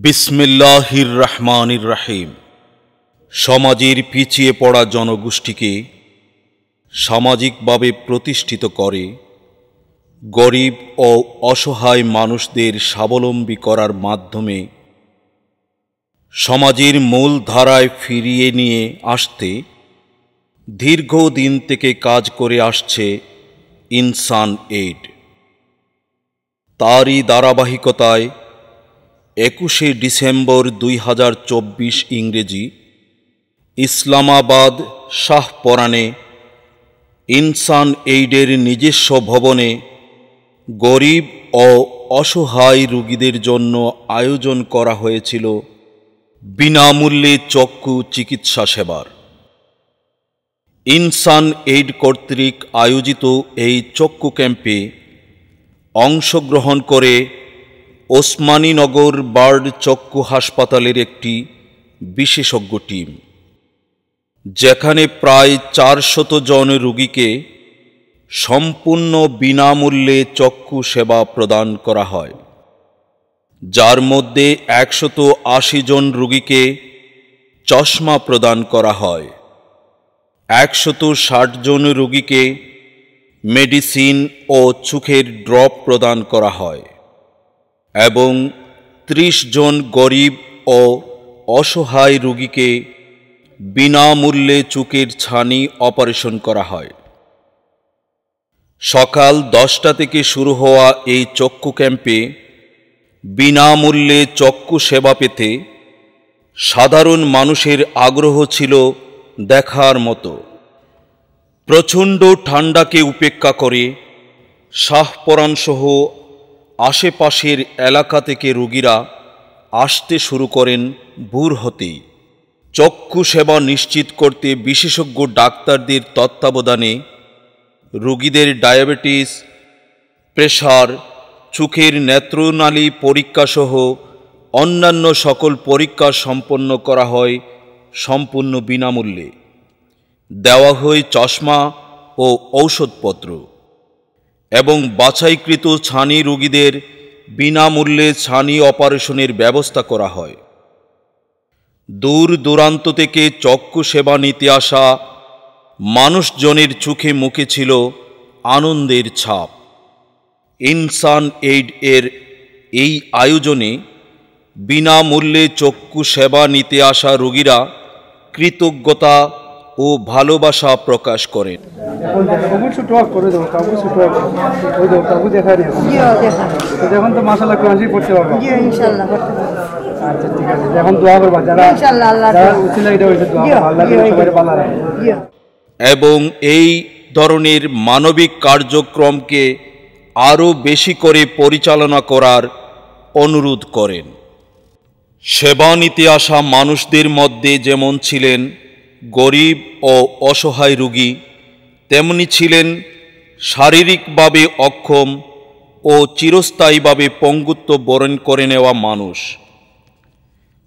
বিসমিল্লাহির রহমানির রহিম। সমাজের পিছিয়ে পড়া জনগোষ্ঠীকে সামাজিকভাবে প্রতিষ্ঠিত করে গরিব ও অসহায় মানুষদের স্বাবলম্বী করার মাধ্যমে সমাজের মূল ধারায় ফিরিয়ে নিয়ে আসতে দীর্ঘদিন থেকে কাজ করে আসছে ইনসান এইড। তারই ধারাবাহিকতায় 21শে ডিসেম্বর 2024 ইংরেজি ইসলামাবাদ শাহপরানে ইনসান এইডের নিজস্ব ভবনে গরিব ও অসহায় রোগীদের জন্য আয়োজন করা হয়েছিল বিনামূল্যে চক্ষু চিকিৎসা সেবার। ইনসান এইড কর্তৃক আয়োজিত এই চক্ষু ক্যাম্পে অংশগ্রহণ করে ওসমানীনগর বার্ড চক্ষু হাসপাতালের একটি বিশেষজ্ঞ টিম, যেখানে প্রায় 400 জন রোগীকে সম্পূর্ণ বিনামূল্যে চক্ষু সেবা প্রদান করা হয়, যার মধ্যে 180 জন রোগীকে চশমা প্রদান করা হয়, 160 জন রোগীকে মেডিসিন ও চোখের ড্রপ প্রদান করা হয় এবং 30 জন গরিব ও অসহায় রোগীকে বিনামূল্যে চোখের ছানি অপারেশন করা হয়। সকাল 10টা থেকে শুরু হওয়া এই চক্ষু ক্যাম্পে বিনামূল্যে চক্ষু সেবা পেতে সাধারণ মানুষের আগ্রহ ছিল দেখার মতো। প্রচণ্ড ঠান্ডাকে উপেক্ষা করে শাহপরানসহ আশেপাশের এলাকা থেকে রোগীরা আসতে শুরু করেন ভোর হতেই। চক্ষু সেবা নিশ্চিত করতে বিশেষজ্ঞ ডাক্তারদের তত্ত্বাবধানে রোগীদের ডায়াবেটিস, প্রেশার, চোখের নেত্রনালী পরীক্ষাসহ অন্যান্য সকল পরীক্ষা সম্পন্ন করা হয় সম্পূর্ণ বিনামূল্যে। দেওয়া হয় চশমা ও ঔষধপত্র এবং বাছাইকৃত ছানি রোগীদের বিনামূল্যে ছানি অপারেশনের ব্যবস্থা করা হয়। দূর দূরান্ত থেকে চক্ষু সেবা নিতে আসা মানুষজনের চোখে মুখে ছিল আনন্দের ছাপ। ইনসান এইড এর এই আয়োজনে বিনামূল্যে চক্ষু সেবা নিতে আসা রোগীরা কৃতজ্ঞতা ও ভালোবাসা প্রকাশ করেন। এবং এই ধরনের মানবিক কার্যক্রমকে আরও বেশি করে পরিচালনা করার অনুরোধ করেন। সেবা নিতে আসা মানুষদের মধ্যে যেমন ছিলেন গরিব ও অসহায় রোগী, তেমনি ছিলেন শারীরিকভাবে অক্ষম ও চিরস্থায়ীভাবে পঙ্গুত্ব বরণ করে নেওয়া মানুষ,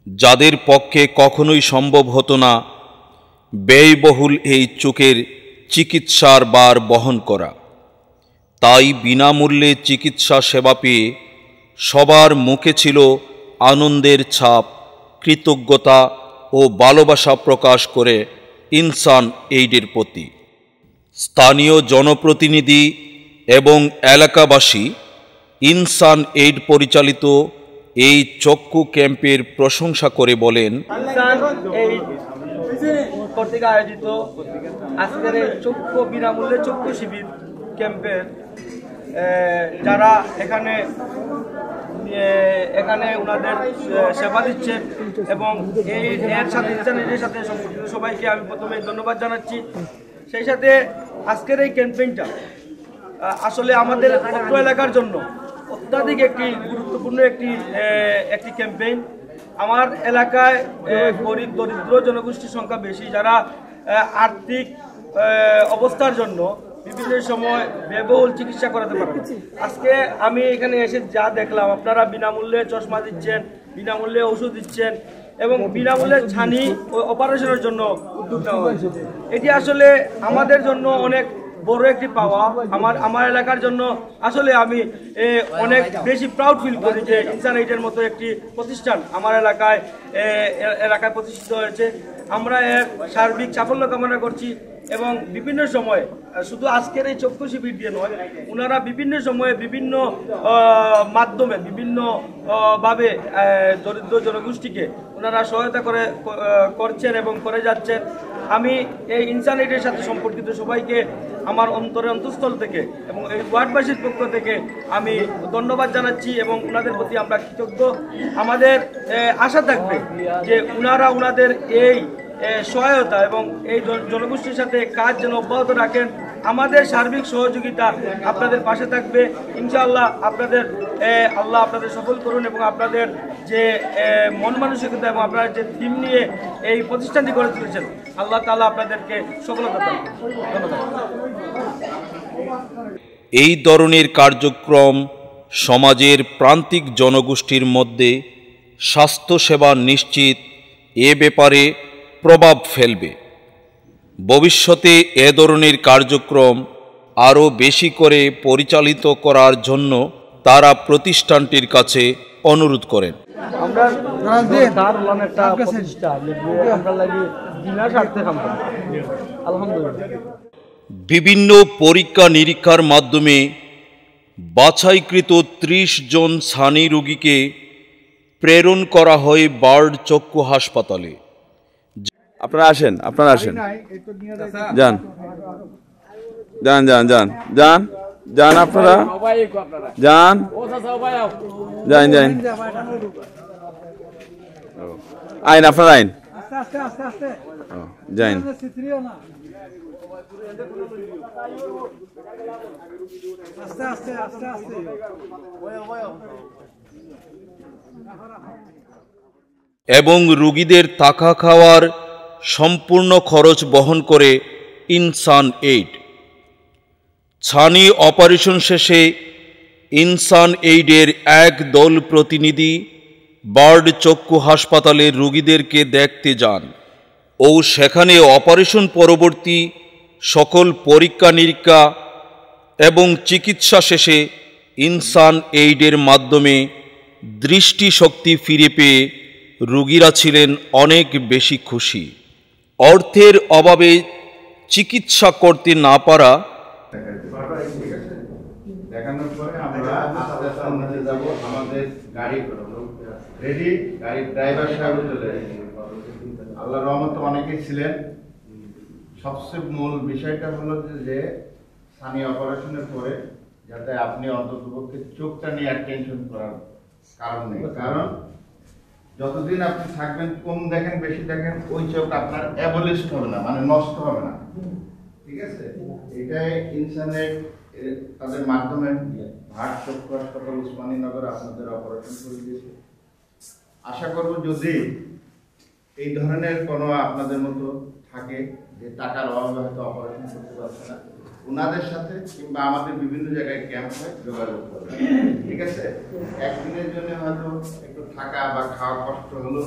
যাদের পক্ষে কখনোই সম্ভব হতো না ব্যয়বহুল এই চোখের চিকিৎসার ভার বহন করা। তাই বিনামূল্যে চিকিৎসা সেবা পেয়ে সবার মুখে ছিল আনন্দের ছাপ, কৃতজ্ঞতা ও ভালোবাসা প্রকাশ করে ইনসান এইডের প্রতি। স্থানীয় জনপ্রতিনিধি এবং এলাকাবাসী ইনসান এইড পরিচালিত এই চক্ষু ক্যাম্পের প্রশংসা করে বলেন, কর্তৃক আয়োজিত আজকের এই চক্ষু বিনামূল্যে চক্ষু শিবির ক্যাম্পের যারা এখানে ওনাদের সেবা দিচ্ছেন এবং এর সাথে নিজের সাথে সম্পর্কিত সবাইকে আমি প্রথমে ধন্যবাদ জানাচ্ছি। সেই সাথে আজকের এই ক্যাম্পেইনটা আসলে আমাদের অত্র এলাকার জন্য অত্যাধিক একটি গুরুত্বপূর্ণ একটি ক্যাম্পেইন। আমার এলাকায় গরিব দরিদ্র জনগোষ্ঠীর সংখ্যা বেশি, যারা আর্থিক অবস্থার জন্য বিভিন্ন সময় ব্যয়বহুল চিকিৎসা করাতে পারে। আজকে আমি এখানে এসে যা দেখলাম, আপনারা বিনামূল্যে চশমা দিচ্ছেন, বিনামূল্যে ওষুধ দিচ্ছেন এবং বিনামূল্যে ছানি ও অপারেশনের জন্য উদ্যোগ নেওয়া হয়েছে। এটি আসলে আমাদের জন্য অনেক বড় একটি পাওয়া। আমার এলাকার জন্য আসলে আমি অনেক বেশি প্রাউড ফিল করি যে ইনসান এইডের মতো একটি প্রতিষ্ঠান আমার এলাকায় প্রতিষ্ঠিত হয়েছে। আমরা এর সার্বিক সাফল্য কামনা করছি এবং বিভিন্ন সময়ে শুধু আজকের এই চক্ষু শিবির দিয়ে নয়, ওনারা বিভিন্ন সময়ে বিভিন্ন মাধ্যমে বিভিন্ন ভাবে দরিদ্র জনগোষ্ঠীকে ওনারা সহায়তা করছেন এবং করে যাচ্ছেন। আমি এই ইনসান এইডের সাথে সম্পর্কিত সবাইকে আমার অন্তঃস্থল থেকে এবং এই ওয়ার্ডবাসীর পক্ষ থেকে আমি ধন্যবাদ জানাচ্ছি এবং ওনাদের প্রতি আমরা কৃতজ্ঞ। আমাদের আশা থাকবে যে ওনারা ওনাদের এই সহায়তা এবং এই জনগোষ্ঠীর সাথে কাজ যেন অব্যাহত রাখেন। আমাদের সার্বিক সহযোগিতা আপনাদের পাশে থাকবে ইনশাআল্লাহ। আল্লাহ আপনাদের সফল করুন এবং আপনাদের যে মন মানসিকতা এবং আপনারা যে থিম নিয়ে এই প্রতিষ্ঠানটি গড়ে তুলেছেন, আল্লাহ তাআলা আপনাদেরকে সফলতা দান করুন। ধন্যবাদ। এই ধরনের কার্যক্রম সমাজের প্রান্তিক জনগোষ্ঠীর মধ্যে স্বাস্থ্যসেবা নিশ্চিত এ ব্যাপারে প্রভাব ফেলবে। ভবিষ্যতে এ ধরনের কার্যক্রম আরও বেশি করে পরিচালিত করার জন্য তারা প্রতিষ্ঠানটির কাছে অনুরোধ করেন। বিভিন্ন পরীক্ষা নিরীক্ষার মাধ্যমে বাছাইকৃত 30 জন ছানি রোগীকে প্রেরণ করা হয় বার্ড চক্ষু হাসপাতালে। আপনারা আসেন যান যান যান যান যান যান আপনারা যান যান যান আইন আপনারা আইন যাইন। এবং রোগীদের থাকা খাওয়ার সম্পূর্ণ খরচ বহন করে ইনসান এইড। ছানি অপারেশন শেষে ইনসান এইডের এক দল প্রতিনিধি বার্ড চক্ষু হাসপাতালে রোগীদেরকে দেখতে যান ও সেখানে অপারেশন পরবর্তী সকল পরীক্ষা নিরীক্ষা এবং চিকিৎসা শেষে ইনসান এইডের মাধ্যমে দৃষ্টিশক্তি ফিরে পেয়ে রোগীরা ছিলেন অনেক বেশি খুশি। অর্থের অভাবে চিকিৎসা করতে না পারা দেখানোর পরে আমরা আস্তে আস্তে যাব। আমাদের গাড়ি রেডি, গাড়ির ড্রাইভার সাহেব চলে আল্লাহর রহমতে অনেকেই ছিলেন। সবচেয়ে মূল বিষয়টা হলো যে সানি অপারেশনের পরে যাতে আপনি অন্ততপক্ষে চোখটা নিয়ে আর টেনশন করার কারণ নেই। কারণ যতদিন আপনি থাকবেন, কম দেখেন বেশি দেখেন, ওই চোখ আপনার অ্যাবলিশড হবে না, মানে নষ্ট হবে না। ঠিক আছে, এটাই ইনসানের তাদের মাধ্যমে ভাট চক্ষু হাসপাতাল উসমানীনগর আপনাদের অপারেশন করে দিয়েছে। আশা করব যদি এই ধরনের কোনো আপনাদের মতো থাকে যে টাকার অভাবে হয়তো অপারেশন করতে পারছে না, ওনাদের সাথে কিংবা আমাদের বিভিন্ন জায়গায় ক্যাম্প হয়, যোগাযোগ করবে। ঠিক আছে, একদিনের জন্য হয়তো একটু থাকা বা খাওয়া কষ্ট হলো,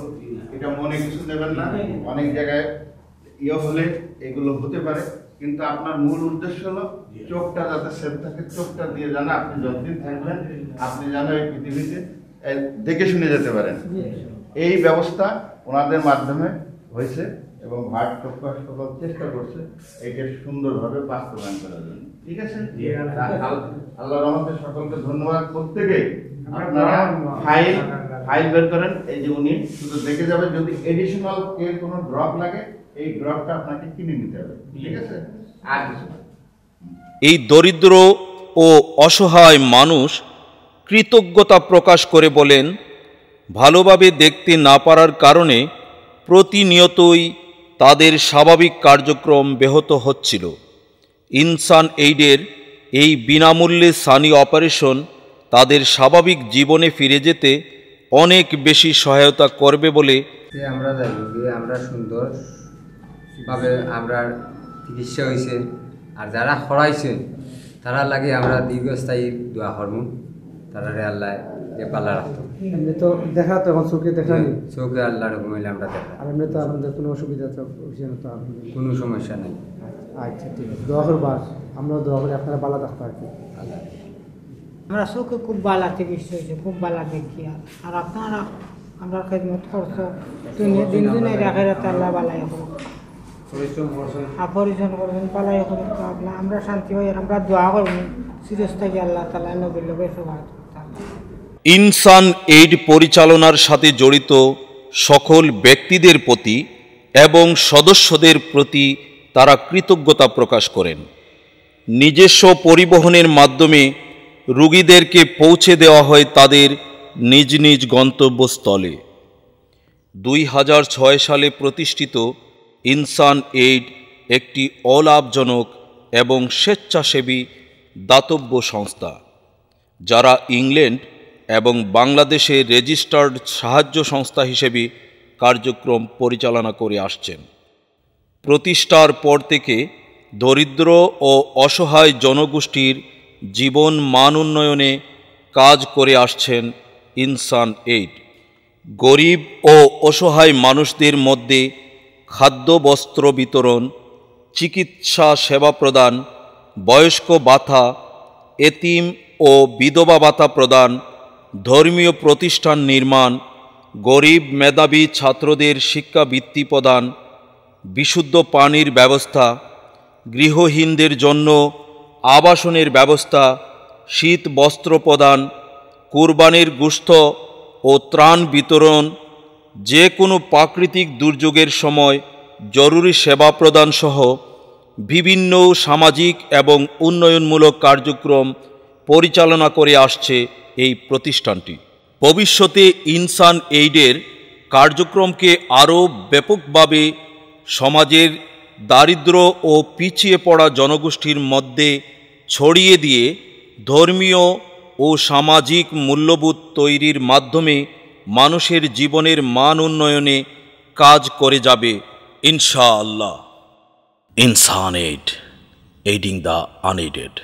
এটা মনে কিছু নেবেন না। অনেক জায়গায় হলে এগুলো হতে পারে, কিন্তু আপনার মূল উদ্দেশ্য হলো চোখটা যাতে সেফ থাকে। চোখটা দিয়ে জানা আপনি যতদিন থাকবেন আপনি যেন এই পৃথিবীতে দেখে শুনে যেতে পারেন। এই ব্যবস্থা ওনাদের মাধ্যমে হয়েছে এবং ভাট চক্ষু হাসপাতাল চেষ্টা করছে এইটা সুন্দরভাবে বাস্তবায়ন করার জন্য। ঠিক আছে, আল্লাহ রহমতে সকলকে ধন্যবাদ। প্রত্যেকে আপনারা ফাইল বের করেন। এই যে উনি শুধু দেখে যাবে, যদি এডিশনাল কোনো ড্রপ লাগে এই ড্রপটা আপনাকে কিনে নিতে হবে। ঠিক আছে, আর কিছু না। এই দরিদ্র ও অসহায় মানুষ কৃতজ্ঞতা প্রকাশ করে বলেন, ভালোভাবে দেখতে না পারার কারণে প্রতিনিয়তই তাদের স্বাভাবিক কার্যক্রম ব্যাহত হচ্ছিল। ইনসান এইডের এই বিনামূল্যে সানি অপারেশন তাদের স্বাভাবিক জীবনে ফিরে যেতে অনেক বেশি সহায়তা করবে বলে আমরা জানি যে আমরা সুন্দরভাবে আমরা চিকিৎসা হয়েছে, আর যারা হরাইছে তারা লাগে আমরা দীর্ঘস্থায়ী দোয়া করবো, তারা আল্লাহ যে পাল্লা রাখতো। এমনি তো দেখা তো এখন চোখে দেখা নেই, চোখে আল্লাহ রকম হইলে আমরা দেখা, আর এমনি তো আপনাদের কোনো অসুবিধা তো কোনো সমস্যা নেই। আচ্ছা ঠিক আছে, দোয়া করবো। আমরা দোয়া করি আপনারা ভালো থাকতে আর কি। আমরা চোখে খুব ভালো চিকিৎসা হয়েছে, খুব ভালো দেখি। আর আপনারা আমরা খেদমত করছো, দিন দিন রাখে আল্লাহ বালাই করুন, পরিশ্রম করবেন, বালাই করুন। আমরা শান্তি হই, আমরা দোয়া করবেন সিরিয়াস থেকে আল্লাহ তালা নবীর লোকের সবাই। ইনসান এইড পরিচালনার সাথে জড়িত সকল ব্যক্তিদের প্রতি এবং সদস্যদের প্রতি তারা কৃতজ্ঞতা প্রকাশ করেন। নিজস্ব পরিবহনের মাধ্যমে রোগীদেরকে পৌঁছে দেওয়া হয় তাদের নিজ নিজ গন্তব্যস্থলে। 2006 সালে প্রতিষ্ঠিত ইনসান এইড একটি অলাভজনক এবং স্বেচ্ছাসেবী দাতব্য সংস্থা, যারা ইংল্যান্ড এবং বাংলাদেশে রেজিস্টার্ড সাহায্য সংস্থা হিসেবে কার্যক্রম পরিচালনা করে আসছেন। প্রতিষ্ঠার পর থেকে দরিদ্র ও অসহায় জনগোষ্ঠীর জীবন মান উন্নয়নে কাজ করে আসছেন ইনসান এইড। গরিব ও অসহায় মানুষদের মধ্যে খাদ্য বস্ত্র বিতরণ, চিকিৎসা সেবা প্রদান, বয়স্ক ভাতা, এতিম ও বিধবা ভাতা প্রদান, ধর্মীয় প্রতিষ্ঠান নির্মাণ, গরিব মেধাবী ছাত্রদের শিক্ষাবৃত্তি প্রদান, বিশুদ্ধ পানির ব্যবস্থা, গৃহহীনদের জন্য আবাসনের ব্যবস্থা, শীত বস্ত্র প্রদান, কুরবানির গোশত ও ত্রাণ বিতরণ, যে কোনো প্রাকৃতিক দুর্যোগের সময় জরুরি সেবা প্রদান সহ বিভিন্ন সামাজিক এবং উন্নয়নমূলক কার্যক্রম পরিচালনা করে আসছে এই প্রতিষ্ঠানটি। ভবিষ্যতে ইনসান এইডের কার্যক্রমকে আরও ব্যাপকভাবে সমাজের দারিদ্র ও পিছিয়ে পড়া জনগোষ্ঠীর মধ্যে ছড়িয়ে দিয়ে ধর্মীয় ও সামাজিক মূল্যবোধ তৈরির মাধ্যমে মানুষের জীবনের মান উন্নয়নে কাজ করে যাবে ইনশাআল্লাহ। ইনসান এইড, এইডিং দ্য আনএইডেড।